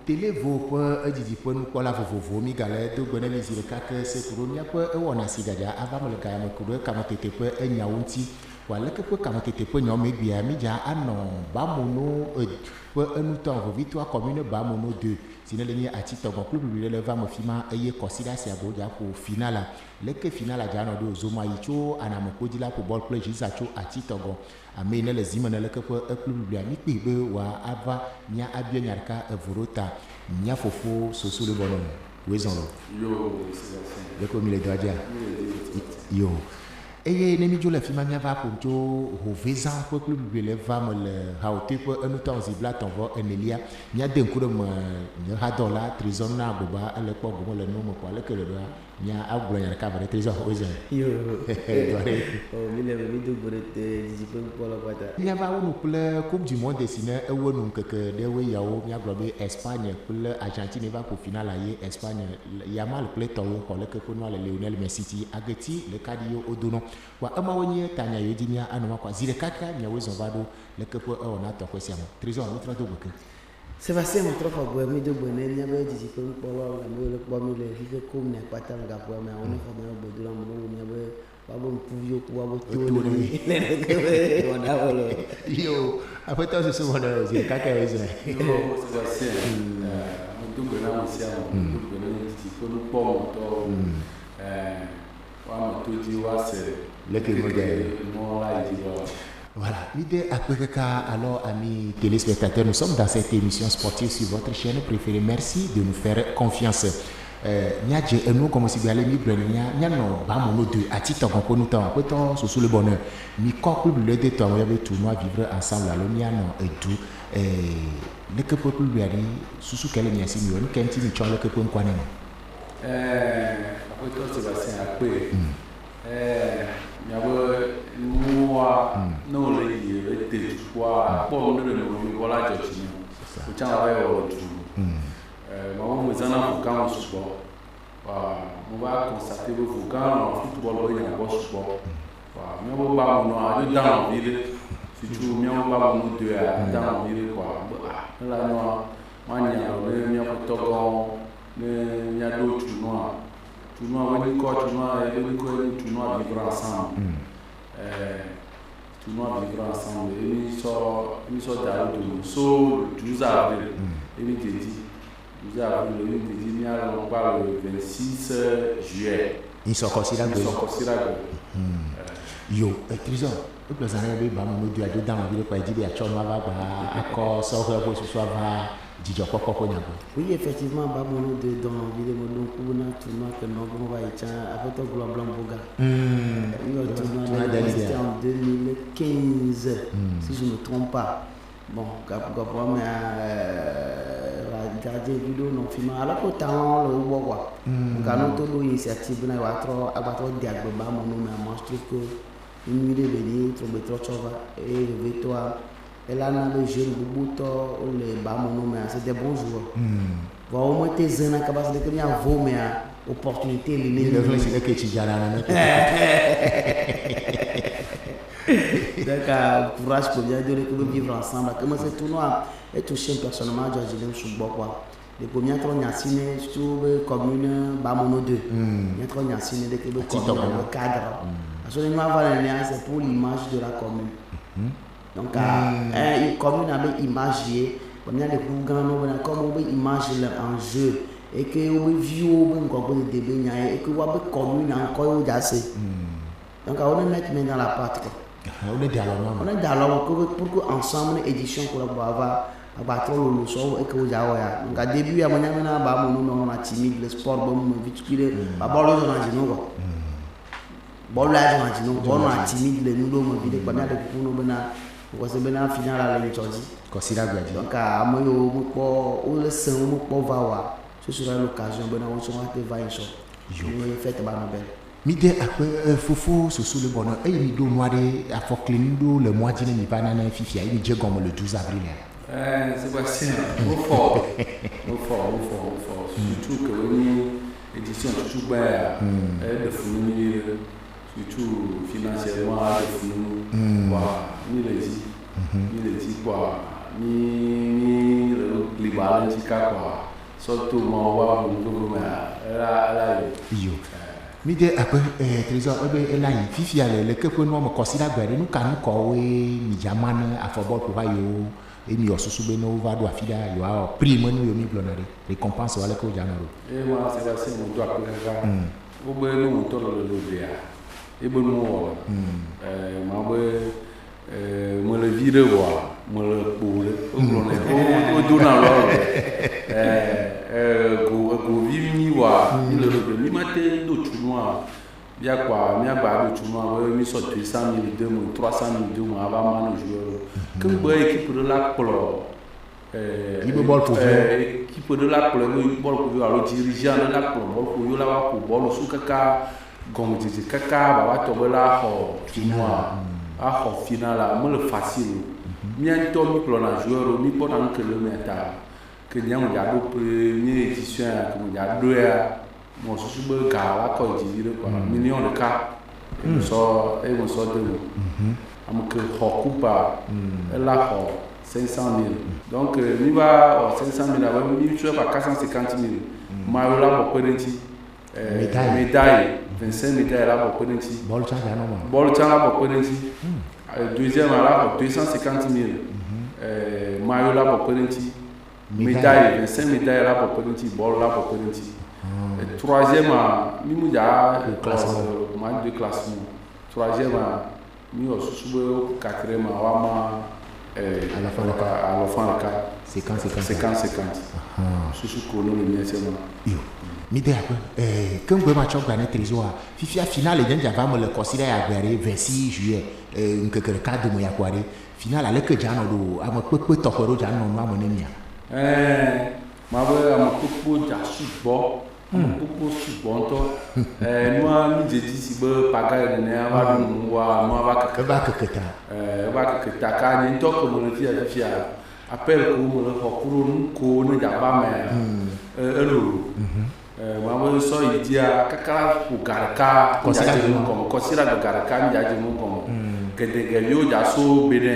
télé vo ƒe edzidzi ƒe nukpɔla vovovowo mi gale do gbe ne mi zi ɖeka ke sekuro míaƒe ewɔna si gadia ava me le gayame ku ɖe kametete ƒe enyawo ŋuti waleke ƒe kametete ƒe nyawo megbea mi dza anɔ bamono ƒe enutɔ vovitoa commune bamono 2 si ne le nye atitɔgɔ kple bibli le va me fi ma eye kɔsida sia bo dza ƒo finala leke finala dza anɔ ɖo zoma yi tso anamekpo dzi la ƒo bɔl kple ziza tso atitɔgɔ ame ne le zime ne leke ƒe ekple biblia mi kpi be wa ava mia abia nya ɖeka evo ɖo ta mia fofo soso le bɔlɔ wezɔn lo leke mi le dɔ dzia yo eye ne mi dzo le fi ma miava ƒo tso hovezan ƒe kple bibli le va me le hawote ƒe enutɔ zibla tɔvɔ enelia miade ŋku ɖe me nye hadɔ la trésor na agboba ele kpɔ gome le nu me kɔ leke le ɖoa mia agblɔ nya ɖeka va ɖe trésor wezɔn yo mi le mi do gbe ɖe didi ƒe kpɔ le kpata miava wonu kple coupe du monde si ne ewo nu ŋkeke ɖewoe yawo miagblɔ be Espagne kple Argentine va ƒo final ye Espagne Yamal kple tɔwo xɔ leke ƒe nua le Lionel Messi ti ageti le kaɖi yo wodono wa emawo nye tanya yo di mia anɔ makɔ zi ɖeka ka miawo zɔn va ɖo leke ƒe ewɔna tɔƒe sia me trésor mi trɔ do gbe ke Sébastien mo trɔ xɔ gbe mi do gbe ne miabe didi ƒe kpɔlawo ame le kpɔ mi le fiƒe kom ne kpata me gaƒoa me awon xɔ me gbe do la mo miabe wabe ŋkuviwo ku wabe to le ke be wɔna wolo yo aƒetɔ soso wɔna zi ɖeka ka yo zɔn yo Sébastien mo do gbe na mo sia mo do gbe ne didi ƒe nukpɔ mo tɔ wa me to di wa se leke mo de mo la yi wa. Voilà, l'idée à alors amis téléspectateurs, nous sommes dans cette émission sportive sur votre chaîne préférée. Merci de nous faire confiance. Niadje nous comme si bien les mi blenia niano ba mono de atita kon nous temps peut-on sous le bonheur. Mi couple le de temps il y avait tournoi vivre ensemble alors niano et tout le que peuple lui a dit sous quel ni asi mi on kenti ni chon le que pon kwane. Apoto Sébastien akpe. Miabe nua no le yi ete kwa po no le no wala jochi ni o cha wa yo tu ma mo zana ko kan supo wa mo ba constater be ko kan football bo ina bo supo wa mi bo ba mo no a do down ville si tu mi bo ba mo de a down ville kwa la no ma nya le mi ko to ko ne nya do tu no tournoi wani ko tournoi wani ko tournoi vivre ensemble tournoi vivre ensemble mi so da do so 12 avril et mi dit 12 avril mi dit mi a on parle le 26 juillet ils sont considérables yo trésor o plaisir be ba mo do ado down bi ko ejibe a chono ava ba akọ so ho bo so ava Didier Poko Nyago. Oui, effectivement, Bamono de dans la ville de Monokouna, tournoi que nous va être avec le Blanc Boga. Le tournoi c'était en 2015, si je ne me trompe pas. Bon, Gabou mais regarder vidéo non film alors que tant le Boga. Quand on tourne l'initiative, on va trop abattre diable Bamono, mais moi je trouve que une idée venir trouver trop chova et le toi. Et là, on a le jeune Boubouto, le Bamono, mais c'est des bons joueurs. Bon, au moins, tes jeunes capables de faire vos mais opportunité. Il est vrai que tu as donc, courage pour bien dire que nous vivre ensemble. Comme ce tournoi est touché personnellement, je l'aime sous quoi. Les premiers trois signé sur la commune Bamono 2. Les trois signé de le cadre. Parce que nous avons c'est pour l'image de la commune. Donc, une commune avait imagé, comme il y a des programmes, comme on veut imager en jeu, et que on veut vivre encore des débats, et que on veut commune encore d'assez. Donc, on est mettre dans la pâte. On est dialogue. On est dialogue pour que ensemble, édition pour avoir abattre le leçon et que vous avez. Donc, au début, il y a on a timide, le sport, on a vite qu'il est, on a dit non. Bon, là, on a timide, les nous, on a dit que nous parce que maintenant final à l'étude considérable donc à moi au le sang au va ce sera l'occasion maintenant on sera te va ici je fête ba nobel mide après fofo sous le bonheur et il do noir à Foclindo le mois d'année pas na fifia il dit comme le 12 avril Sébastien au fort surtout que une édition tout bas de fournir surtout financièrement de fournir quoi ni les quoi mi libale tika kwa surtout mo wa mo la yo mi de après trésor là il fifi le que peut nous me considérer gbe nous kan ko we mi jamane afobol pour yo et mi osusu be no va do afida yo a prime no yo mi blonare récompense wala ko janaro moi c'est ça c'est mon doigt que o be no mo to lo dia e bo mo ma be mo le vire wa mo le boule o blonare o do na lo ko vimi wa il le mi mate do tournoi bien quoi mi aba do tournoi mi so 200,000 2 mo 300,000 2 mo aba ma no joueur que bo équipe de la clo équipe de la clo bol ko yo dirigeant de la clo bol ko yo la wa ko bol su kaka gom jiji kaka ba wa to la ho tournoi a ho final mo le facile mi en to mi clo na joueur mi po na kilomètre que nous avons la première édition, nous avons deux mon sous gala quand il dit millions de cas et nous sort de nous am que coupa là 500,000 donc nous va 500,000 avec nous tu pas 450,000 mayo là pour penalty médaille 25 médailles là pour penalty bol là pour penalty deuxième là pour 250,000 mayo là pour penalty médaille 25 médailles là pour penalty ball là pour penalty troisième nous déjà match de classement troisième nous au quatrième à la fin le cas 50 sous kono le miensema yo mi de après quand vous match gagné trésor fifi finale et déjà va me le considérer à 26 juillet que le cadre mo yakware finale avec que jano do am pepe tokoro jano ma monemia ma be am popo ja subo popo subo nto no mi je di si be paga ne aba dun wa no aba keketa ka ni nto ko mo fi appel ko mo le kokuru ko ne ja ba me elo ma be so idia kaka ku garaka kosira do garaka mi ja je mo ko gede yo ja so bene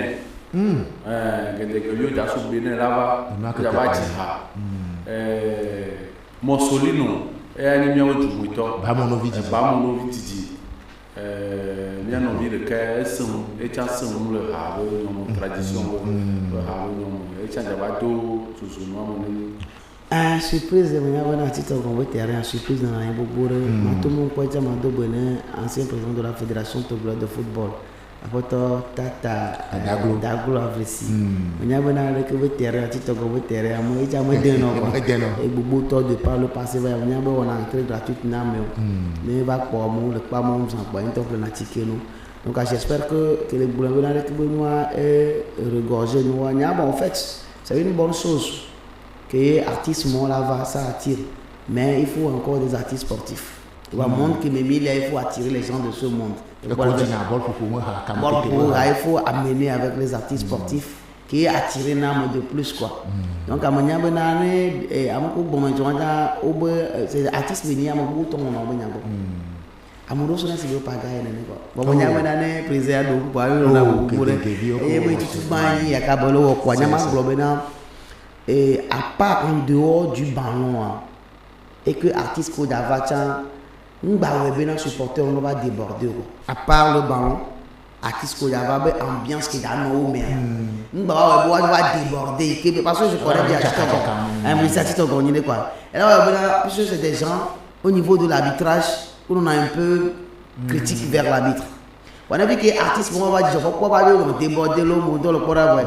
gede yo ja so bene lava ja ba ji ha Mussolino ani mi o juwito ba mo no vididi mi ano vi le ka esun e cha sun le ha bo no tradition bo ha bo no e cha ja ba do susu no mo ni surprise me ya wana tito ko terrain surprise na na bobore ma to mo ko ja ma do bene ancien président de la fédération togolaise de football apoto tata daglo avesi nya bana le ko terrain tito ko terrain mo ja mo de no ko e gbogbo to de par le passé va nya bo on entrée gratuite na me ne va ko mo le pa mo san pa into que na tikeno donc j'espère que les boulangers na le ko moi regorger nous nya bon en fait c'est une bonne chose que artistes mon là va ça attire mais il faut encore des artistes sportifs il monde qui me il faut attirer les gens de ce monde il faut amener avec les artistes sportifs qui attirer n'am de plus quoi donc à mania benane et amako bon jonga obe c'est artiste vini amako ton on obenya go amoroso na sibo paga ene ko bon nya benane président do kwa yo na bo e mo tutu bani ya kabolo wo kwa nyama globena et à part en dehors du ballon et que artiste ko davacha ngba we bena supporter on va déborder à part le ballon artiste ko dava ambiance qui da no mais ngba we va déborder que parce que je connais bien Tito Gagné quoi et là puisque c'est des gens au niveau de l'arbitrage où on a un peu critique vers l'arbitre on a vu que artiste on va dire pourquoi pas déborder le mot dans le corps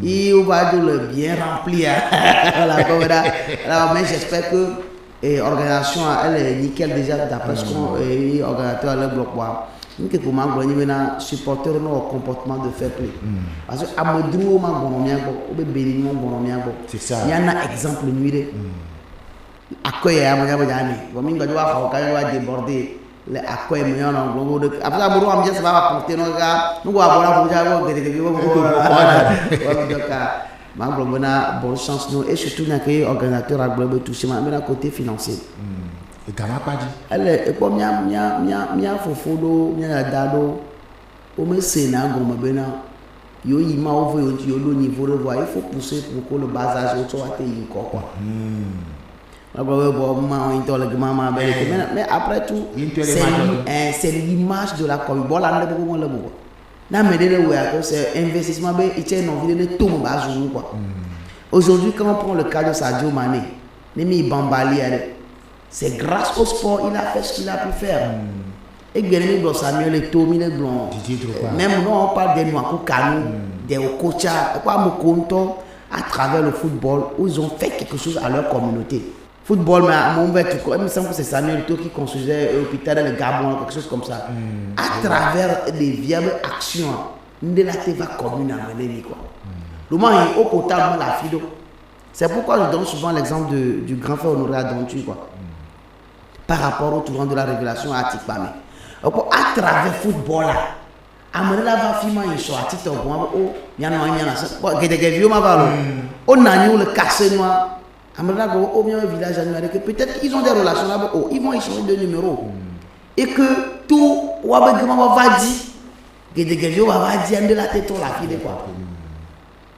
il va le bien rempli alors mais j'espère que l'organisation elle est nickel déjà d'après ce qu'on organisateur le bloc quoi nous que comment gagner maintenant supporter nos comportement de fair play parce que amodro ma bonomia go be béni mon bonomia go c'est ça il y en a exemple nuire accueil à moya bajani bo minga do wa ka wa déborder le accueil mo yana go de après amodro am just va porter no ga nous va bona pour ja go gede go membre bona bonne chance nous et surtout n'accueillir organisateur à globe tout ça mais à côté financier et gama pas dit elle et comme mia fofodo mia dado o me sena go mabena yo ima ovo yo le niveau de voir, il faut pousser pour que le bas âge au soit atteint quoi. Mais après tout, c'est l'image de la commune. Bon, là, on le beaucoup. C'est investissement, il y a une envie de tout le monde. Aujourd'hui, quand on prend le cas de Sadio Mané, c'est grâce au sport il a fait ce qu'il a pu faire. Et bien, Samuel et Tommy les Blancs. Même nous, on parle des Noirs, des Okocha, à travers le football, où ils ont fait quelque chose à leur communauté. Football, mais à mon il me semble que c'est Samuel Eto'o qui construisait l'hôpital dans le Gabon, quelque chose comme ça. À travers les vieilles actions, nous la TV commune à mener quoi. Le moment est au potable la fille. C'est pourquoi je donne souvent l'exemple du grand frère Honoré Adontu quoi. Par rapport au tournant de la révélation à Tikpame. À travers le football là, amener la va filmer une chose à titre oh, il y en a un vieux on a eu le cassé noir. Au bien village peut-être qu'ils ont des relations là-bas, ils vont échanger de numéros. Et que tout, va dire, que des gens va dire de la tête la fille quoi.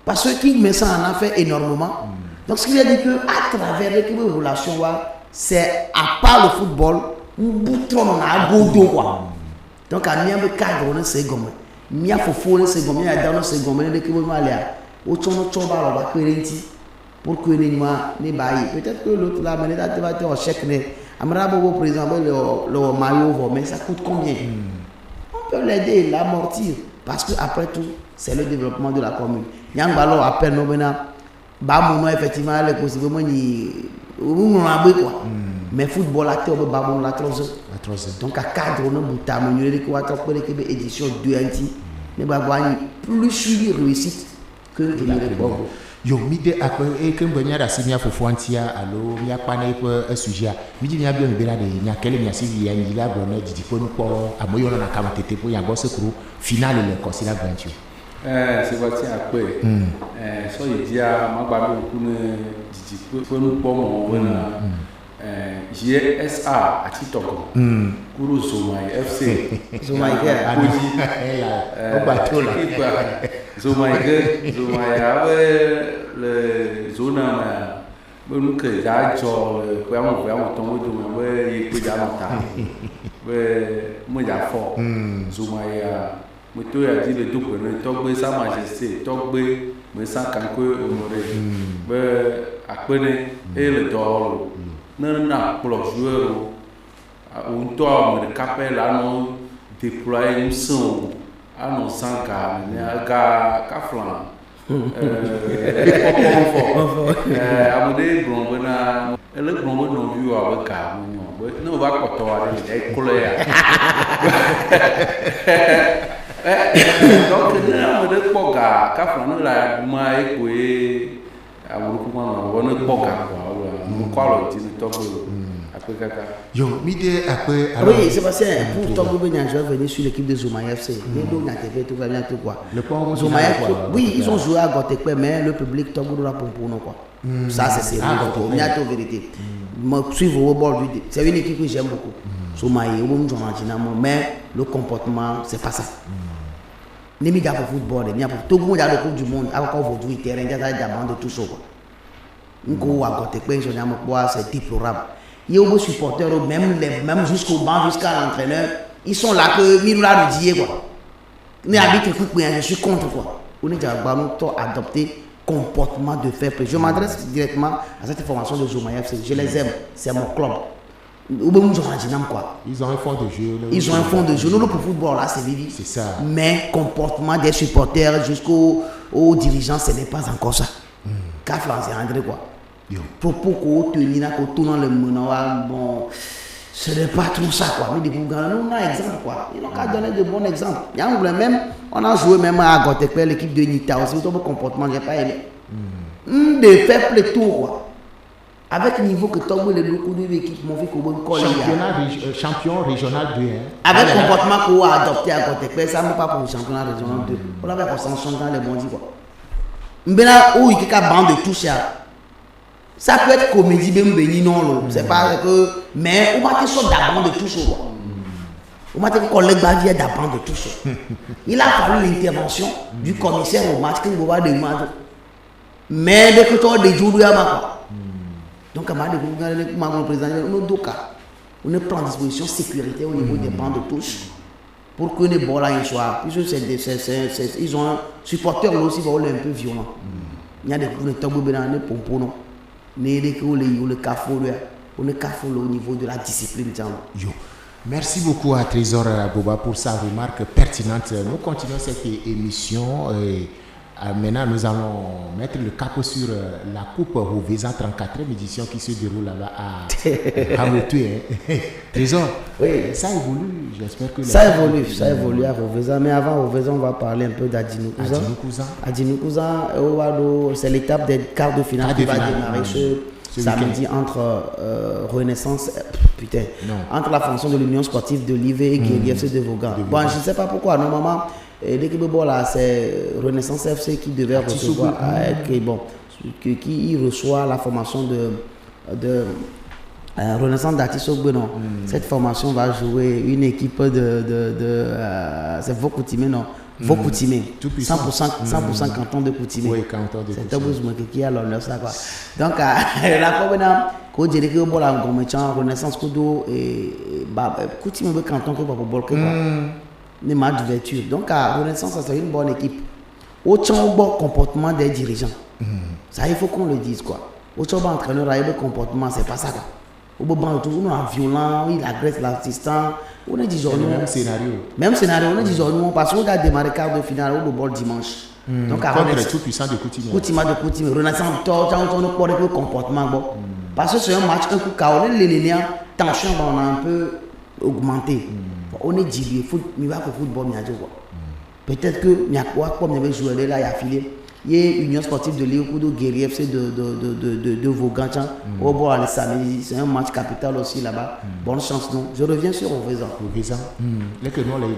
Parce qu'il met ça en affaire énormément. Donc ce qui veut dire que à travers les relations, c'est à part le football, un bouton à godo quoi. Donc à mieux cadre on se gomme. Mieux faut on se gomme, mieux dans se gomme les qui vont aller. Au tono toba la va querenti. Pour que les noirs ne baillent. Peut-être que l'autre là, mais là, tu vas te faire chèque. Amrabobo président, le maillot, mais ça coûte combien? On peut l'aider, l'amortir. Parce que après tout, c'est le développement de la commune. Yang Balo appelle nous maintenant. Bamono, effectivement, les possiblement, on a quoi. Mais football, là, tu as Bamono, la troisième. Donc, à cadre, on a bouta, on a une édition 2 anti. Mais plus suivi réussite que les pauvres. Yo mide akwe ke mbanya da simia fofuantia alo mia kwana ipo sujet midi nya bio mbela de nya kele nya sivi ya nyila bona didi po nko amoyo na kama tete po ya bosse kru finale le considère grandio c'est parti akwe so idia magba bi ku ne didi po nko mo wona GSA ati toko kuru Zomai FC Zomai ke Zomai ave le zona ma nous que ja jo le on tombe do ma yi pe ja ta we mo ja fo Zomai mo to ya di le dupe ne to gbe sa majesté to gbe me sa kan ko Honoré be apene e le do na pour joueur on doit me capel à nous déployer une son à nos 100 ka flan amode blonbona le blonbo no vu avec ka no va ko to ari e couleur donc na me de poga ka flan la ma e ko e awuru kuma wona poga quoi yo mide après oui c'est parce que pour Togo Bénin je vais venir sur l'équipe de Zomai FC mais donc na TV tout va bien tout quoi le port Zomai oui ils ont joué à Gotekpe mais le public Togo doit pour nous quoi ça c'est sérieux il y a toute vérité me suivre au bord du c'est une équipe que j'aime beaucoup Zomai mais le comportement c'est pas ça ni mi pour football ni pour Togo il y a le coupe du monde encore aujourd'hui terrain il y a la bande de tout ça quoi c'est déplorable. Il y a des supporters, même jusqu'au banc, jusqu'à l'entraîneur, ils sont là que Miroula nous dit quoi. Mais je suis contre quoi. On est adopter comportement de fair play. Je m'adresse directement à cette formation de Zomai FC. Je les aime, c'est mon club. Ils ont un fond de jeu. Ils ont un fond de jeu. Nous, pour le football, là, c'est vivant. C'est ça. Mais comportement des supporters jusqu'aux dirigeants, ce n'est pas encore ça. Car c'est André quoi. Propos qu'on tenir là, qu'on tourne le monde, bon, ce n'est pas trop ça quoi. Mais des Bougans, nous on a un exemple quoi. Ils n'ont qu'à donner de bons exemples. Il y a même, on a joué même à Gotekpe, l'équipe de Nita aussi, tout le comportement, j'ai pas aimé. De faire le tour quoi. Avec le niveau que Togo les deux coups de l'équipe m'ont fait qu'on champion régional 2. Avec le comportement qu'on a adopté à Gotekpe, ça ne pas pour le championnat régional 2. On avait pour 100 dans les bondis quoi. Mbena où il y a une bande de touche. Ça peut être comédie, c'est pas que. Mais on va te sortir d'abord de touche. Au matin, le collègue vient d'apprendre tout ça. Il a fallu l'intervention du commissaire au match qui va demander. Mais dès que tu as des jours, il y a quoi. Donc, à ma président, on prend disposition sécurité au niveau des bancs de touche pour que les balles aillent soir. Ils ont un supporter aussi qui est un peu violent. Il y a des pompons, mais le cafou, au niveau de la discipline. Merci beaucoup à Trésor Boba pour sa remarque pertinente. Nous continuons cette émission. Maintenant, nous allons mettre le cap sur la Coupe Roveza 34e édition qui se déroule là-bas à Hamotué. Trésor, oui. Ça évolue, j'espère que... Ça évolue à Roveza, mais avant Roveza, on va parler un peu d'Adjinoukouzan. Adjinoukouzan, c'est l'étape des quarts de finale qui va démarrer ce samedi entre Renaissance, entre la fonction de l'Union sportive de l'IV et Guéry FC de Vaughan. Bon, je ne sais pas pourquoi, normalement, l'équipe là, c'est Renaissance FC qui devait recevoir, qui reçoit la formation de Renaissance d'Atisogbe. Cette formation va jouer une équipe c'est Vaucoutimé, non? Vaucoutimé, 100% canton de Coutimé. Oui, canton de Coutimé. C'est qui a l'honneur ça quoi. Donc la première quand j'ai dit que bon la Renaissance Kudo et Coutimé le canton que pour bolquer quoi. Les matchs d'ouverture. Donc à Renaissance ça c'est une bonne équipe. Autant bon comportement des dirigeants. Ça il faut qu'on le dise quoi. Autant bon entraîneur a le comportement c'est pas ça quoi. Au bon tout on est violent, il agresse l'assistant. On est dit même scénario. Même scénario, on est dit parce qu'on a démarré quart de finale au bol dimanche. Donc à contre les tout puissants de Coutimé. Coutimé, Renaissance on ne connaît pas le comportement bon. Parce que c'est un match un coup chaos, les tension on a un peu augmenté. On est dit il va pour football il y a quoi. Peut-être que il y a quoi comme il y avait joué là il y a filé. Il y a Union sportive de Léopold Guéry FC de Vaughan. Au bord le samedi, c'est un match capital aussi là-bas. Bonne chance non. Je reviens sur Roveza.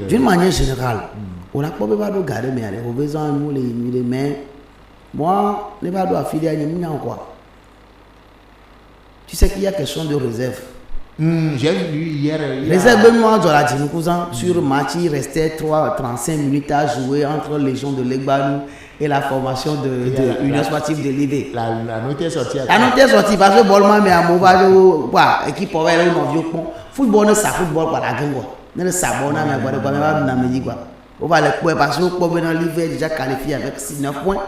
D'une manière générale, on n'a pas besoin de garder mais Roveza nous les mains. Moi, les pas doit affilier à nous quoi. Tu sais qu'il y a question de réserve. J'ai lu hier. Réserve moi dans la Djinoukouzan sur le match, il restait 35 minutes à jouer entre Légion de Legbanou et la formation de Union sportive de l'IV. La note est sortie. La note est sortie parce que Bolman mais à mauvais équipe pour aller au vieux pont. Football ne ça football par la gang quoi. Ne sabona mais quoi mais me dit quoi. On va les points parce que pour dans l'IV déjà qualifié avec 9 points.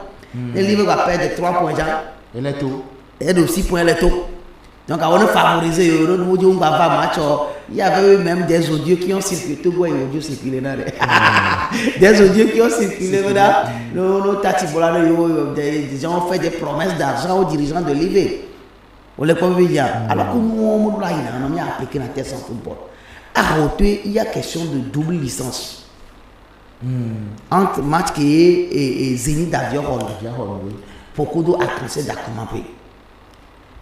Et l'IV va perdre 3 points déjà. Et les taux. Et de 6 points les taux. Donc, on a favorisé, on va match. Il y avait même des audios qui ont circulé. Tout le monde a circulé là. Des audios qui ont circulé là. Des gens ont fait des promesses d'argent aux dirigeants de l'IV. On les peut bien. Alors que nous, on a appliqué la tête sans football. À Hauteuil, il y a question de double licence. Entre match qui est Zénith d'Avion. Pour que nous accrocher d'accompagner.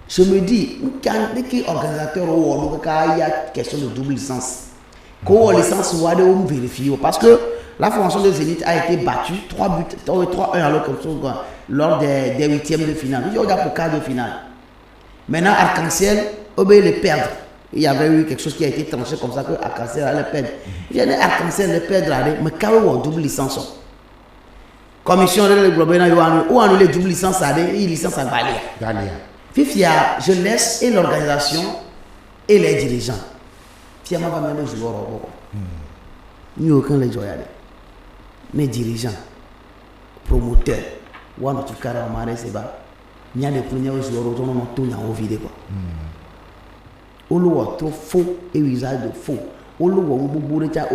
Je me dis, dès qu'il y a organisateur il y a question de double licence. Quand la licence soit vérifier parce que la formation de Zénith a été battue 3-1 alors comme ça lors des huitièmes de finale. Il y a pour quart de finale. Maintenant, Arc-en-Ciel, les perdre. Il y avait eu quelque chose qui a été tranché comme ça que Arc-en-Ciel allait perdre. Il y a Arc-en-Ciel les perdre, mais quand il y a double licence. Commission de l'Europe, ou annuler double licence, il licence à Galia. Fifia, je laisse et l'organisation et les dirigeants. Fia va même jouer au robot. Ni aucun les joueurs. Mais dirigeants, promoteurs, ou en tout cas, c'est bas. Il y a des premiers joueurs qui ont tout en vidéo. On le voit trop faux et usage de faux. On le voit beaucoup de gens.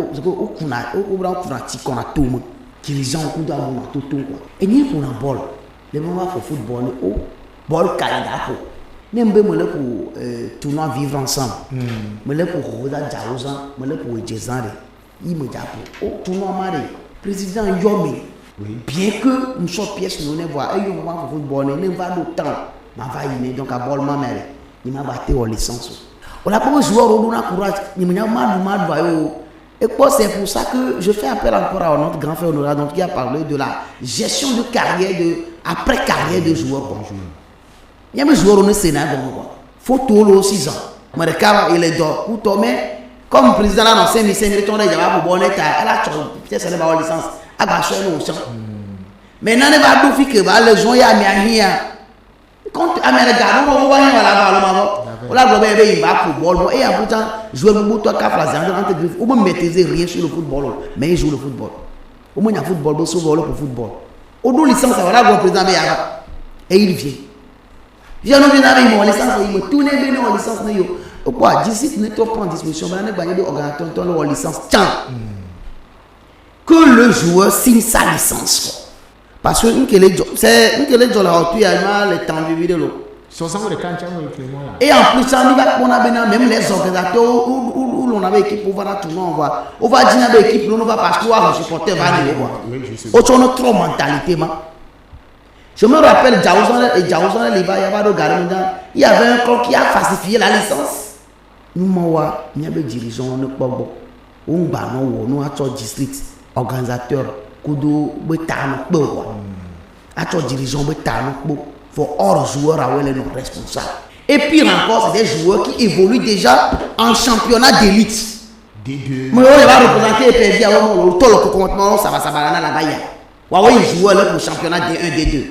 On a tout. Dirigeants, on a tout. Et ni pour un bol. Les moments pour football, bol Canada pour même me le pour tournoi vivre ensemble me le pour Rosa Jaouza me le pour Jezare il me dit pour tournoi maré président Yomi bien que nous sommes pièces nous ne voir et on va football ne va d'autant ma va y donc à bol ma mère il m'a battu en licence on a pas joueur on a courage il me mal va et c'est pour ça que je fais appel encore à notre grand frère Honorable donc qui a parlé de la gestion de carrière après carrière de joueur il y a des joueurs au Sénat, il faut tout le 6 ans. Mais il est d'or. Mais comme président là, dans 5 minutes, on a déjà pour bonnet, elle a peut-être ça va avoir licence. Elle va choisir nos champs. Maintenant, elle va nous faire que les gens y a mis à quand Américain, on va voir là-bas, on va voir il va pour football. Et en plus, jouer le football, on peut maîtriser rien sur le football, mais il joue le football. Au moins, il y a football, il faut pour football. Au bout de licence, ça va là, le président, et il vient. J'ai un autre avec mon licence, il me tourne bien en licence. Pourquoi d'ici, ne te prends disposition, mais on a des organisateurs de licence. Tiens, que le joueur signe sa licence. Parce que nous, c'est nous qui les gens là, tu as le temps de vidéo. Et en plus, ça nous va même les organisateurs où l'on avait équipe pour voir la tournoi, on va dire avec l'équipe, on va parce que le supporter va aller voir. Autre chose, trop mentalité. Je me rappelle, il y avait un club qui a falsifié la licence. Nous, il y avait des dirigeants, nous avons un district, organisateur, Kudo, Betano, Ato dirigeant Betano, pour hors joueurs à les non responsables. Et pire encore, c'est des joueurs qui évoluent déjà en championnat d'élite. Mais on va représenter et perdre tout le comportement, ça va là-bas. Il joue pour le championnat D1, D2.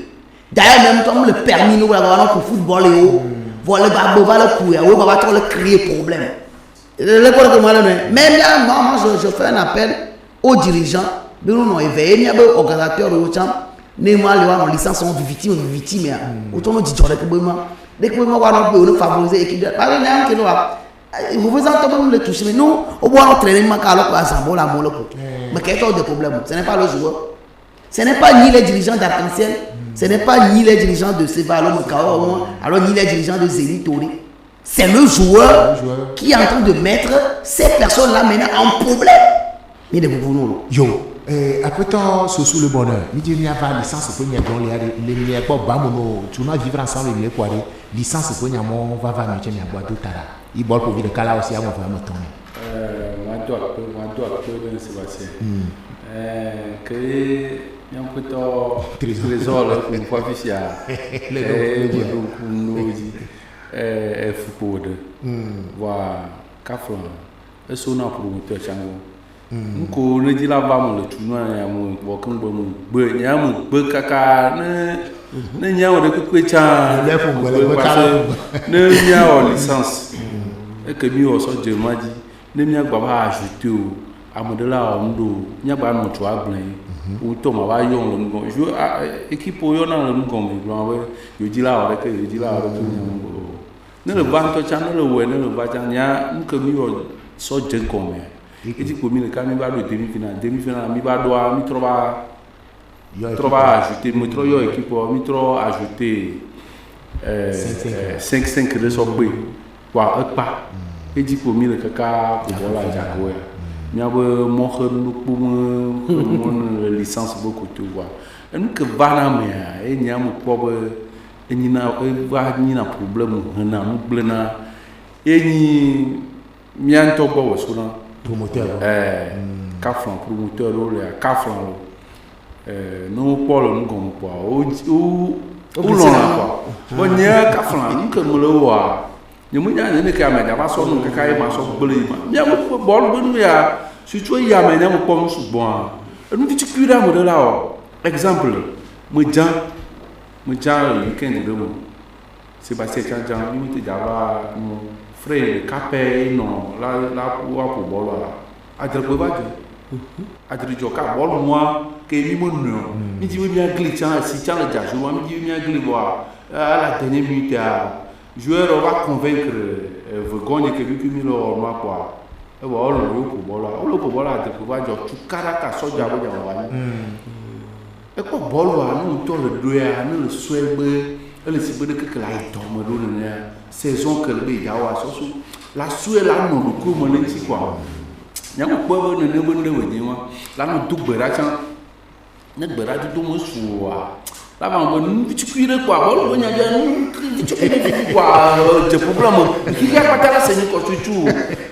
D'ailleurs, même temps, le permis, nous avons pour football et haut, voilà, on va le créer problème. Même là, moi, je fais un appel aux dirigeants, nous avons éveillé, il y a des organisateurs de l'autre. Nous avons une licence, on est victime, autant nous disons dès que nous avons favoriser l'équipe. Par exemple, vous vous entendez le toucher, mais nous, au bout de notre entraînement, mais quel est le problème? Ce n'est pas le joueur. Ce n'est pas ni les dirigeants d'Arc-en-Ciel, ce n'est pas ni les dirigeants de Sevalo, alors ni les dirigeants de Zénith Tori. C'est le joueur qui est en train de mettre ces personnes-là maintenant en problème. Mais de vous, yo. Après temps, sous le bonheur, il y a pas licence pour nous les pas bamono, tu vas vivre ensemble les quoi licence pour nous va va mettre na boîte tara. Il bol pour vivre kala aussi à mon frère Moton. Moi doit de Sébastien. Que y a un peu de trésor là pour voir officiel. Les football. Voilà, Kaflan. Et son promoteur chango. Ko ne di la ba mo le tournoi ya mo bo kan bo mo be nya mo be kaka ne nya o de ku cha le fun bo ne nya o licence e ke mi o so je ma di ne mi agba ba ajouter o amodela o ndo nya gba no to agblin o to ma ba yo lo ngo jo équipe o yo na lo ngo mi lo we yo di la o de ke yo di la o de ne le ban to cha ne le we ne le ba cha nya nke mi o so je ko me. Et dit que mi va demi-finale, mi va doit mi trova ajouter, mi trop yo équipe, mi trop ajouter 5 de sobé, quoi pas. Et dit que mi le kaka pour la jago ya. Mi a mo khonu pour mon licence beaucoup tu vois. Et nous que bana me et nya mo pobe et ni na problème na mu blena et ni mi anto bo sona promoteur. Kaflan, promoteur, Kaflan. Nous, Paul, nous sommes pas. Où l'on a pas. Bon, il y a Kaflan, nous sommes là. Nous sommes là, nous sommes là, nous sommes là, nous sommes là. Il y a un bon, nous y a. Surtout, il y a maintenant un peu de bon. Nous disons que nous là. Exemple, moi, le week-end de moi. Sébastien Jean, nous sommes là. Frère, capé, non, là, pour bol, adre pour battre. Adre joka, bol, moi, que mi mon nom. Mi dit, oui, bien glitch, si tu as le jazz, moi, mi dit, bien glitch, à la dernière minute, joueur va convaincre, Vergogne, que lui, qui me l'a moi, quoi. Et voilà, le pour bol, adre pour battre, tu caracas, soja, et quoi, bol, nous, tout le doigt, nous, le souhait, elle est si bonne que la tombe de saison que le béga wa so la soué la no ko mo le ti kwa nya ko bo ne bo ne we ni wa la no du gbera chan ne gbera du mo su wa la ba bo ni ti kuire kwa bo lo nya ja ni ti kuire kwa de problème qui a pas la scène ko tu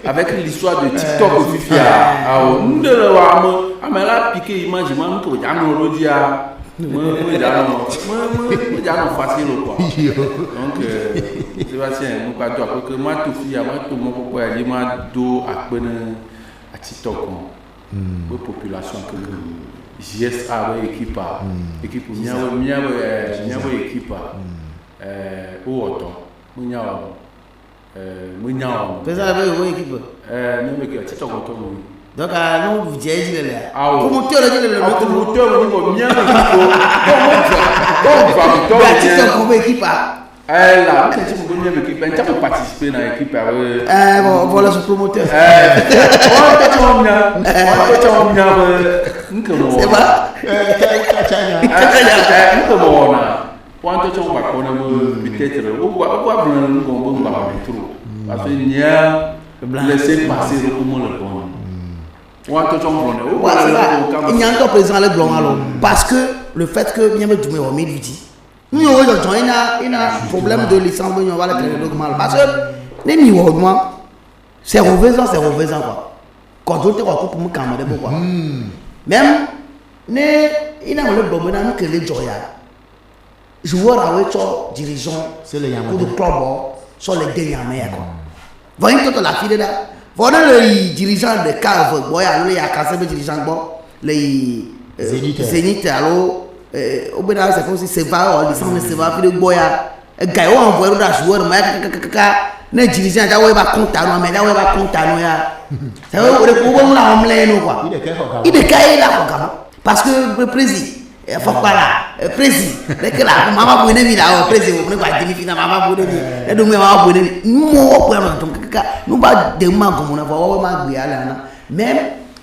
avec l'histoire de TikTok Fifia ah on de wa mo amela piquer image man ko ja no lo dia Moi, facile quoi. Donc, Sébastien, nous pas toi que moi tout fille, moi tout mon pourquoi il m'a do à peine à TikTok pour population que JSA équipe miawe équipe ou autant Mounyao. Vous avez une équipe. Nous avec TikTok autant. Donc, nous, vous dites, ah oui. comment tu as dit le promoteur, on y a une équipe. Là, quand tu me dis équipe, tu peux participer dans l'équipe. Voilà ce promoteur. C'est pas. Laissez passer le comment le bon. Il y a encore présent le blanc alors parce que le fait que bien me au milieu dit nous il y a un problème de licence on va le créer mal parce que les niveaux moi c'est refaisant quoi quand on te recoupe pour me calmer pourquoi même il y a le bon maintenant que les joya joueur avec son dirigeant c'est le pour le club sur les derniers quoi voyez toute la file là. Voilà les dirigeants de cave, il y a cassé les dirigeants, les Zénith, alors, au bout d'un c'est comme si c'est pas, c'est pas, puis le boya, Gaïo envoie un joueur, mais les dirigeants, il va compter, mais il va compter, ça veut dire qu'on a emmené, quoi. Il est caillé là, parce que le président. Il faut pas là, président. Dès que là, maman vous n'aimez là, président, vous n'avez pas demi-finale, maman vous n'aimez. Et donc, maman vous n'aimez. Nous pas demain comme on a vraiment même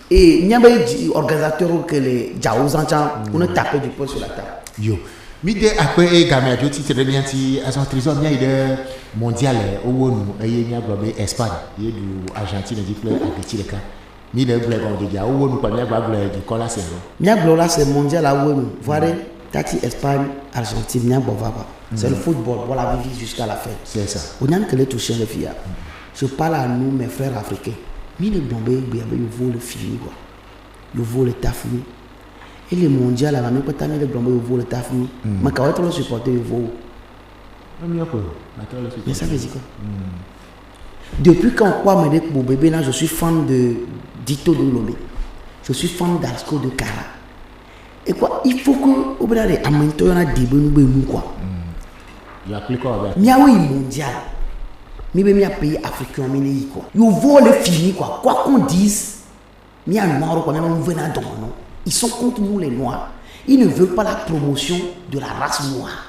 et il y a des organisateurs que les Jaouzans on a tapé du poing sur la table. Yo, mide après gamé a dit très bien si à son trésor il y a de mondial au Wonu et il y a globé Espagne, il y a du Argentine dit fleur à petit cas. Mide blé comme déjà au Wonu pas bien blé du cola c'est non. Mia glola c'est mondial à Wonu. Voilà, tati Espagne, Argentine, mia bova. C'est le football, voilà vivre jusqu'à la fin. C'est ça. On a que les toucher les filles. Je parle à nous, mes frères africains. Mais les Bombay, ils vont le fini, quoi. Ils vont le tafni. Et les mondiaux, là, même quand les Bombay, ils vont le tafni. Mais quand on le supporter, ils vont. Mais ça veut dire quoi? Depuis quand quoi me dit que mon bébé, là, je suis fan de Dito de Lomé. Je suis fan d'Asco de Kara. Et quoi, il faut que, au bout d'un moment, il y a des bonnes quoi. Il y a plus quoi avec. Il y a un mondial. Mais il y a un pays africain, il quoi. Ils vont le finir quoi. Quoi qu'on dise, il y a un noir, même on venant dans non. Ils sont contre nous les noirs. Ils ne veulent pas la promotion de la race noire.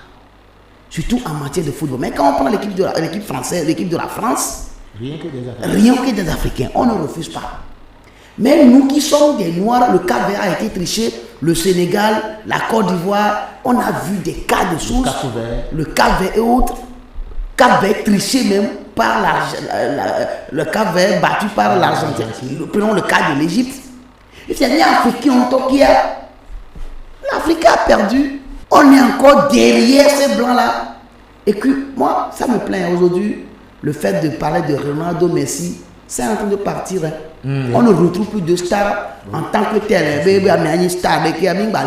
Surtout en matière de football. Mais quand on prend l'équipe française, l'équipe de la France, rien que des Africains, on ne refuse pas. Mais nous qui sommes des noirs, le Cap-Vert a été triché, le Sénégal, la Côte d'Ivoire, on a vu des cas de choses. Le Cap-Vert et autres. Cap-Vert triché même par le Cap-Vert battu par l'Argentine. Prenons le cas de l'Égypte. Il y a des Africains qui l'Afrique a perdu. On est encore derrière ces blancs-là. Et que moi, ça me plaint aujourd'hui, le fait de parler de Ronaldo Messi, c'est en train de partir. Hein. On ne retrouve plus de stars en tant que tel. Elle est une star, elle est une quoi.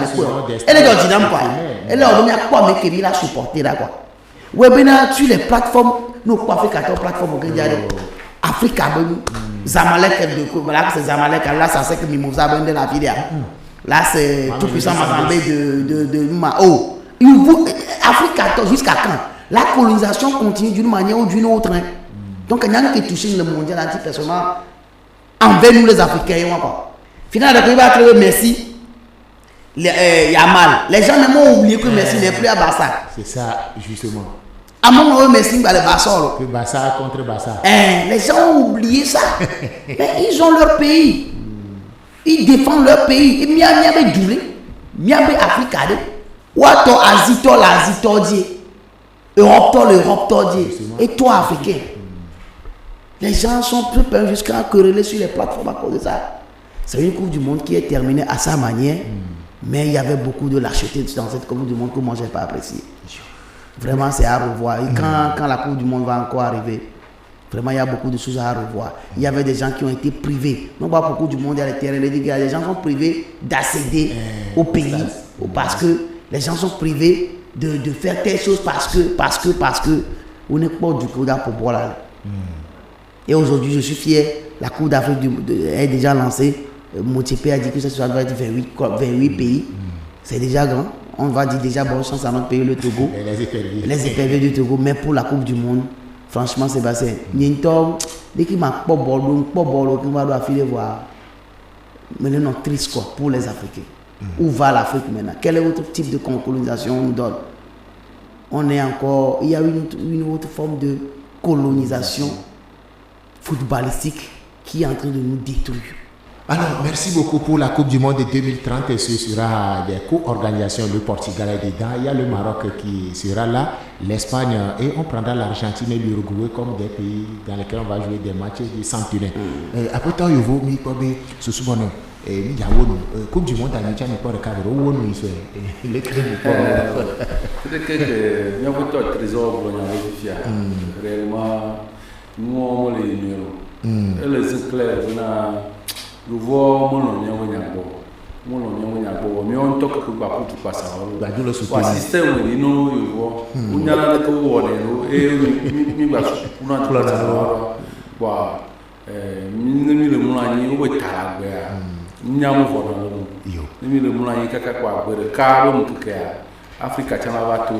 Elle est quoi, mais qui l'a supporté là quoi. Webina sur les plateformes, nous quoi fait 14 plateformes au Africa, Zamalek, c'est Zamalek, là ça c'est que Mimosa de la vidéo. Là c'est tout puissant Mazambé de Mao. Afrique 14 jusqu'à quand? La colonisation continue d'une manière ou d'une autre. Hein. Donc il y a qui touche le mondial anti-personnel envers nous les Africains. Finalement, il va trouver Messi, Yamal. Les gens même ont oublié que Messi n'est plus à Barça. C'est ça, justement. À un moment où Messi va le Barça. Que Barça contre Barça. Les gens ont oublié ça. Mais ils ont leur pays. Ils défendent leur pays. Et miabe doublé. Miabe Afrique. Ouato Azito l'Azitordie. Europe tordie. Et toi, Africain. Les gens sont plus peur jusqu'à quereller sur les plateformes à cause de ça. C'est une Coupe du Monde qui est terminée à sa manière. Mais il y avait beaucoup de lâcheté dans cette Coupe du Monde que moi je n'ai pas apprécié. Vraiment, c'est à revoir. Et quand la Coupe du Monde va encore arriver, vraiment, il y a beaucoup de choses à revoir. Il y avait des gens qui ont été privés. Non pas beaucoup du monde, il y a les terrains, il y a des gens qui sont privés d'accéder au pays parce que Les gens sont privés de faire telle chose parce que on n'est pas du coup pour boire là. Et aujourd'hui, je suis fier. La Coupe d'Afrique est déjà lancée. Motiepe a dit que ça doit être 28 pays. C'est déjà grand. On va dire déjà bonne chance à notre pays, le Togo. Les éperviers du Togo. Mais pour la Coupe du Monde, franchement, Sébastien, dès qu'il m'a pas bolo, qu'il va filer voir. Maintenant, triste quoi pour les Africains. Où va l'Afrique maintenant? Quel est votre type de colonisation on nous donne? On est encore. Il y a une autre forme de colonisation footballistique qui est en train de nous détruire. Alors, merci beaucoup pour la Coupe du Monde de 2030 et ce sera des co-organisations. Le Portugal est dedans, il y a le Maroc qui sera là, l'Espagne et on prendra l'Argentine et l'Uruguay comme des pays dans lesquels on va jouer des matchs du centenaire. Après tout, il faut que ce soit bon. Et Coupe du Monde à Nigeria n'est pas le cadre où on est le crédit. Peut-être que nous avons un trésor pour nous réellement, nous avons les numéros. Et les éclairs, nous voyons mais on toque que pour tout passer. Le système est nous, on a la tour et nous le moulin au Talabé. Nous avons le moulin Kaka, le carbone que Africa Chanavato.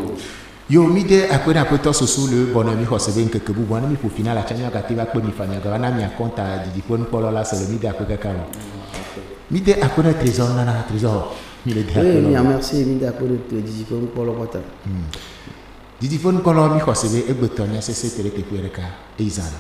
Yo mide après ce sous le bonhomme Hoseben que vous voyez pour final la chania gativa pour mi fanya gana mi compte di pon polo la c'est le mide après ka mide après trésor nana trésor mi le oui merci mide après di pon polo pata di pon polo mi Hoseben e gbeton ya c'est tele te pour ka e izana